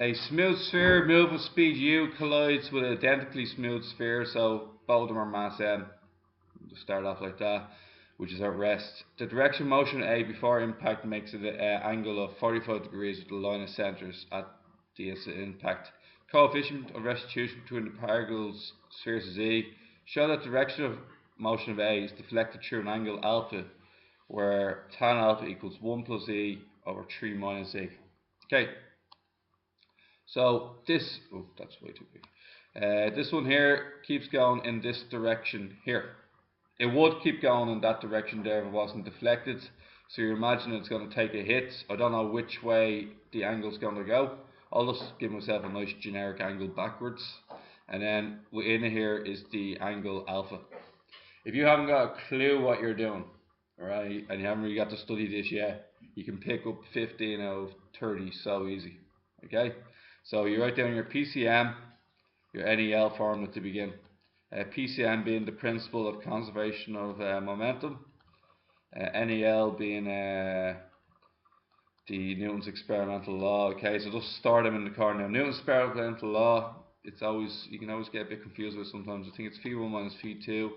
A smooth sphere moved with speed u collides with an identically smooth sphere, so both of them are mass m. Just start off like that, which is at rest. The direction of motion A before impact makes it an angle of 45 degrees with the line of centers at the impact. Coefficient of restitution between the particles spheres is E. Show that the direction of motion of A is deflected through an angle alpha, where tan alpha equals 1 plus E over 3 minus E. Okay, so this, oh, that's way too big. This one here keeps going in this direction here. It would keep going in that direction there if it wasn't deflected. So you imagine it's going to take a hit. I don't know which way the angle's going to go. I'll just give myself a nice generic angle backwards. And then within here is the angle alpha. If you haven't got a clue what you're doing, alright, and you haven't really got to study this yet, you can pick up 15 out of 30 so easy. Okay? So you write down your PCM, your NEL formula to begin. PCM being the principle of conservation of momentum, NEL being the Newton's experimental law. Okay, so just store them in the corner. Now, Newton's experimental law, it's always, you can always get a bit confused with it sometimes. I think it's phi1 minus phi2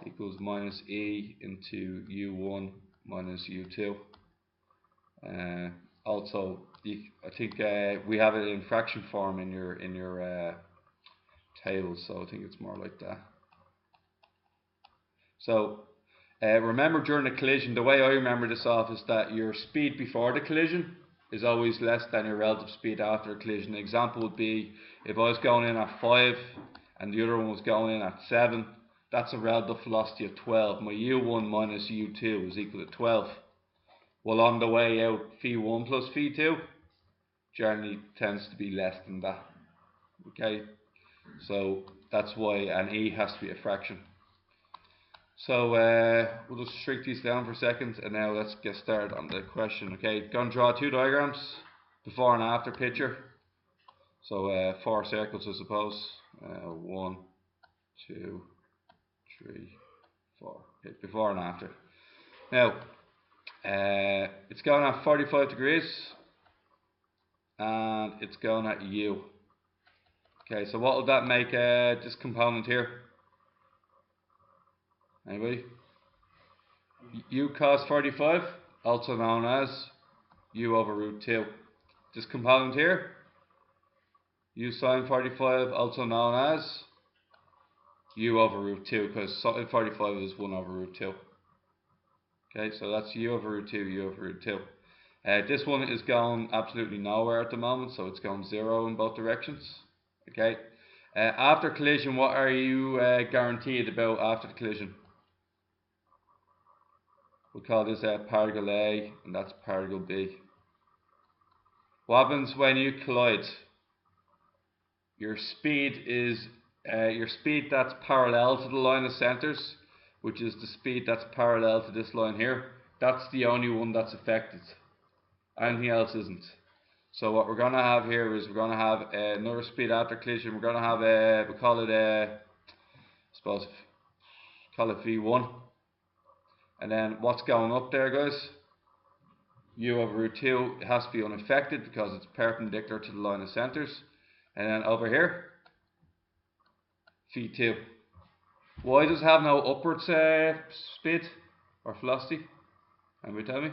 equals minus E into u1 minus u2. Also, I think we have it in fraction form in your table, so I think it's more like that. So remember, during the collision, the way I remember this off is that your speed before the collision is always less than your relative speed after a collision. An example would be if I was going in at 5 and the other one was going in at 7, that's a relative velocity of 12. My u1 minus u2 is equal to 12. Well, on the way out, phi1 plus phi2 generally tends to be less than that. Okay, so that's why an E has to be a fraction. So we'll just shrink these down for a second, and now let's get started on the question. Okay, going to draw two diagrams, before and after picture. So 4 circles, I suppose. 1, 2, 3, 4. Okay, before and after. Now it's going at 45 degrees, and it's going at U. Okay, so what will that make this component here? Anybody? U cos 45, also known as U over root 2. This component here, U sine 45, also known as U over root 2, because sine 45 is 1 over root 2. Okay, so that's U over root 2, U over root 2. This one is going absolutely nowhere at the moment, so it's going 0 in both directions. Okay. After collision, what are you guaranteed about after the collision? We'll call this particle A, and that's particle B. What happens when you collide? Your speed is your speed that's parallel to the line of centers, which is the speed that's parallel to this line here. That's the only one that's affected. Anything else isn't. So what we're going to have here is we're going to have another speed after collision. We're going to have we call it suppose call it v1, and then what's going up there, guys? U over root 2 it has to be unaffected because it's perpendicular to the line of centers, and then over here v2. Why does it have no upwards speed or velocity? Anybody tell me?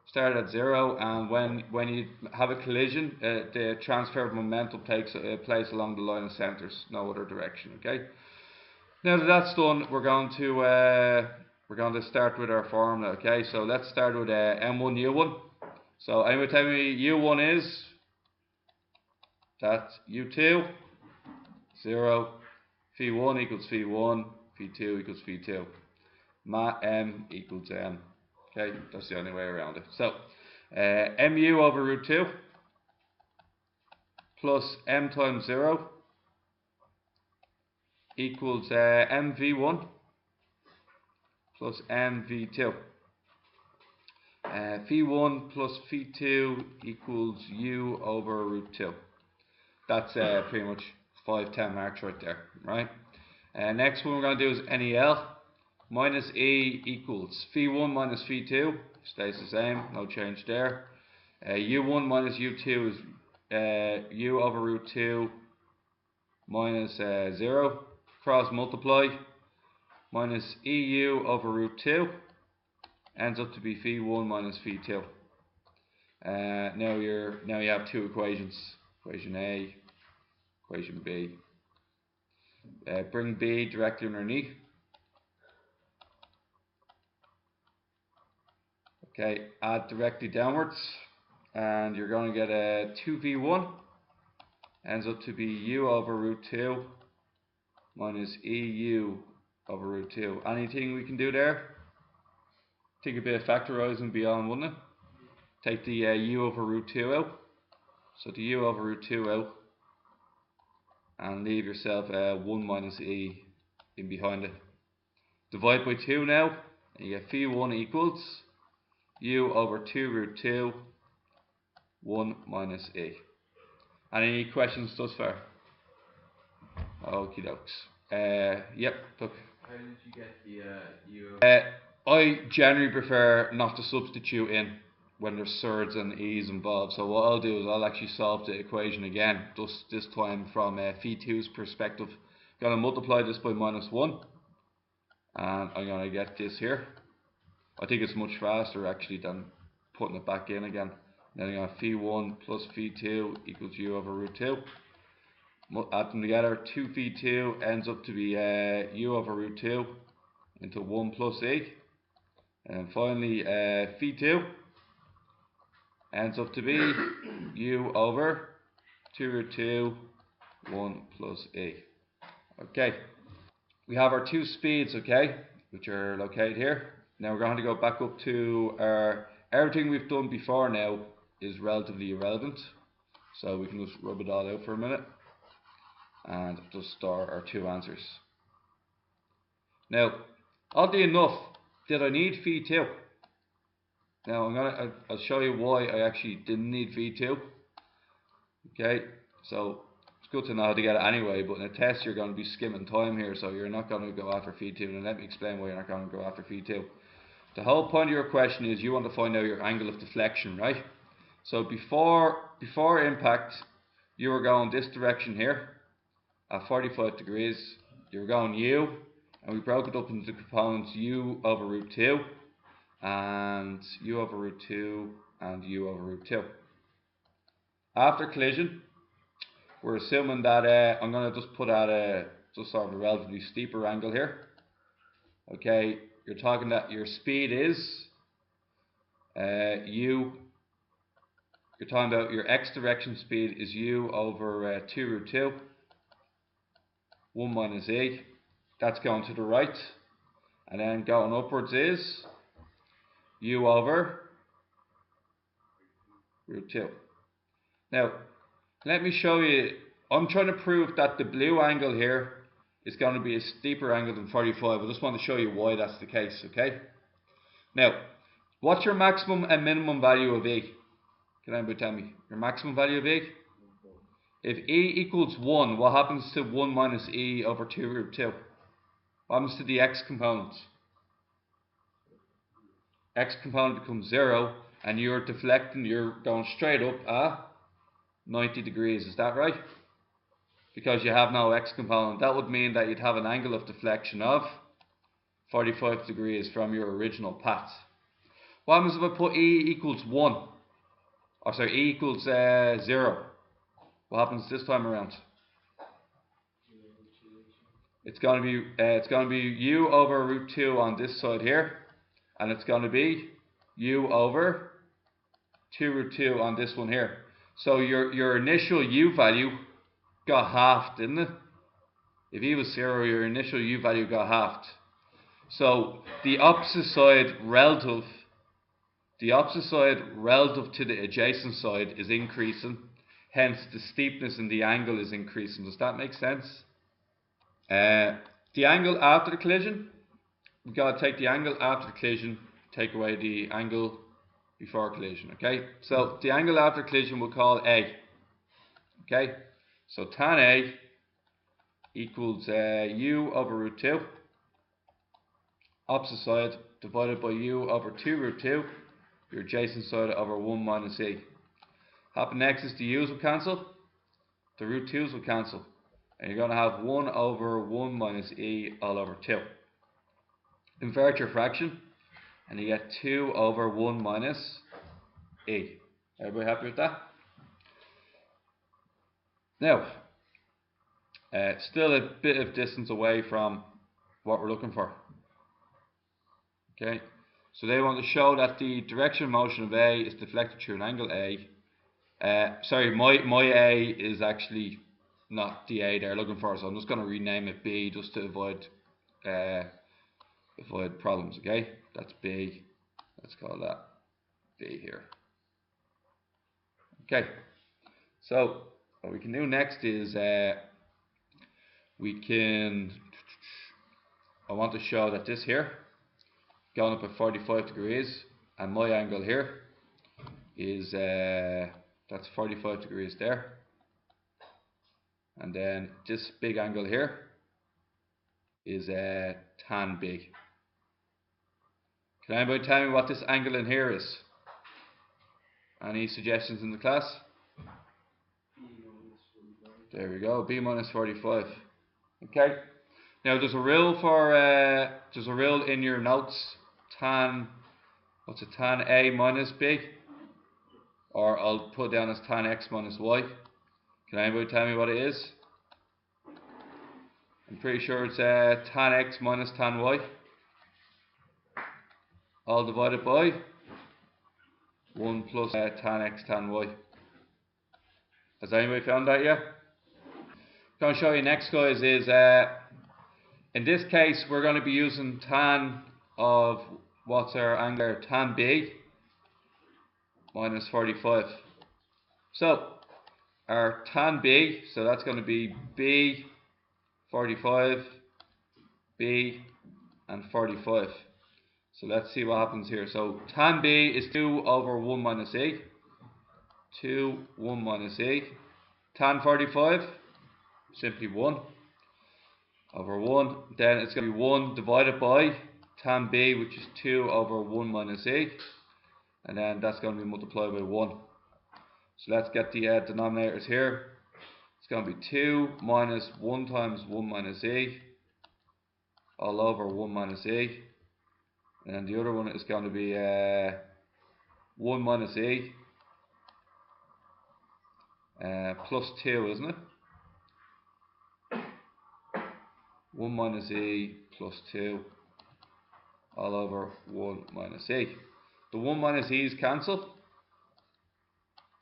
Start at 0, and when you have a collision, the transfer of momentum takes place along the line of centers, no other direction. Okay. Now that that's done, we're going to start with our formula. Okay, so let's start with m1 u1. So anybody tell me u1 is? That's u2, 0. phi1 equals phi1, phi2 equals phi2. Ma m equals m. Okay, that's the only way around it. So mu over root 2 plus m times 0 equals mv1 plus mv2. Phi1 plus phi2 equals u over root 2. That's pretty much 5-10 marks right there, right? Next one we're going to do is NEL. Minus E equals phi1 minus phi2, stays the same, no change there. u1 minus u2 is u over root 2 minus 0. Cross multiply. Minus EU over root 2 ends up to be phi1 minus phi2. Now you have two equations. Equation A, equation B. Bring B directly underneath. Okay, add directly downwards, and you're going to get a 2v1 ends up to be u over root 2 minus EU over root 2. Anything we can do there? Take a bit of factorising beyond, wouldn't it? Take the u over root 2 out. So the u over root 2 out, and leave yourself 1 minus e in behind it. Divide by 2 now, and you get phi1 equals u over 2 root 2, 1 minus e. Any questions thus far? Okie dokes. Yep, look. How did you get the u? I generally prefer not to substitute in when there's surds and e's involved. So what I'll do is I'll actually solve the equation again, just this time from phi2's perspective. I'm going to multiply this by minus 1, and I'm going to get this here. I think it's much faster actually than putting it back in again. Then I'm going to phi1 plus phi2 equals u over root 2. Add them together, 2 phi2 ends up to be u over root 2 into 1 plus e. And finally phi2 ends up to be u over 2 root 2, 1 plus e. Okay, we have our two speeds, okay, which are located here. Now we're going to go back up to our, everything we've done before now is relatively irrelevant. So we can just rub it all out for a minute and just store our two answers. Now, oddly enough, did I need phi2? Now I'll show you why I actually didn't need phi2. Okay, so it's good to know how to get it anyway, but in a test you're going to be skimming time here, so you're not going to go after phi2, and let me explain why you're not going to go after phi2. The whole point of your question is you want to find out your angle of deflection, right? So before impact, you were going this direction here at 45 degrees. You were going u, and we broke it up into the components u over root 2 and u over root 2 and u over root 2. After collision, we're assuming that I'm going to just put at a just sort of a relatively steeper angle here. Okay, you're talking that your speed is u. You're talking about your x direction speed is u over 2 root 2, 1 minus e. That's going to the right, and then going upwards is u over root 2. Now, let me show you. I'm trying to prove that the blue angle here is going to be a steeper angle than 45. I just want to show you why that's the case, okay? Now, what's your maximum and minimum value of E? Can anybody tell me? Your maximum value of E? If E equals 1, what happens to 1 minus E over 2 root 2? What happens to the x component? X component becomes 0, and you're deflecting, you're going straight up at 90 degrees, is that right? Because you have no x component. That would mean that you'd have an angle of deflection of 45 degrees from your original path. What happens if I put E equals 1? Or sorry, E equals 0? What happens this time around? It's going to be u over root 2 on this side here, and it's going to be u over 2 root 2 on this one here. So your initial u value got halved, didn't it? If E was 0, your initial u value got halved. So the opposite side relative to the adjacent side is increasing. Hence the steepness in the angle is increasing. Does that make sense? The angle after the collision, we've got to take the angle after the collision, take away the angle before collision, okay? So the angle after collision we'll call A, okay? So tan A equals u over root 2, opposite side divided by u over 2 root 2, your adjacent side over 1 minus e. Happen next is the u's will cancel, the root 2's will cancel, and you're going to have 1 over 1 minus e all over 2. Invert your fraction, and you get 2 over 1 minus e. Everybody happy with that? Now, still a bit of distance away from what we're looking for. Okay, so they want to show that the direction of motion of A is deflected through an angle A. Sorry, my A is actually not the A they're looking for, so I'm just going to rename it B just to avoid problems. Okay, that's B. Let's call that B here. Okay, so what we can do next is I want to show that this here going up at 45 degrees, and my angle here is that's 45 degrees there, and then this big angle here is tan B. Can anybody tell me what this angle in here is? Any suggestions in the class? There we go, B minus 45. Okay. Now there's a rule in your notes. What's a tan A minus B? Or I'll put down as tan X minus Y. Can anybody tell me what it is? I'm pretty sure it's tan X minus tan Y. All divided by 1 plus tan X tan Y. Has anybody found that yet? I'm going to show you next, guys, is in this case we're going to be using tan of what's our angle? Tan B minus 45. So our tan B, so that's going to be B 45, B and 45. So let's see what happens here. So tan B is 2 over 1 minus E. 2, 1 minus E. Tan 45, simply 1 over 1. Then it's going to be 1 divided by tan B, which is 2 over 1 minus E. And then that's going to be multiplied by 1. So let's get the denominators here. It's going to be 2 minus 1 times 1 minus E all over 1 minus E. And then the other one is going to be 1 minus E plus 2, isn't it? 1 minus E plus 2 all over 1 minus E. The 1 minus E's cancel,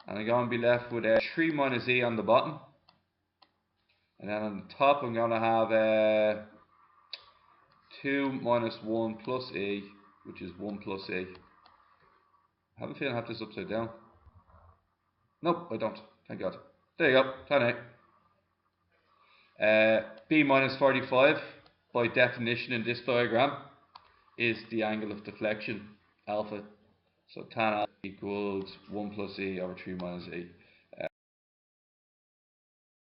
and I'm going to be left with 3 minus E on the bottom, and then on the top I'm going to have 2 minus 1 plus E, which is 1 plus E. I have a feeling I have this upside down. Nope, I don't, thank God. There you go, tan A. B minus 45, by definition in this diagram, is the angle of deflection, alpha. So tan alpha equals 1 plus E over 3 minus E.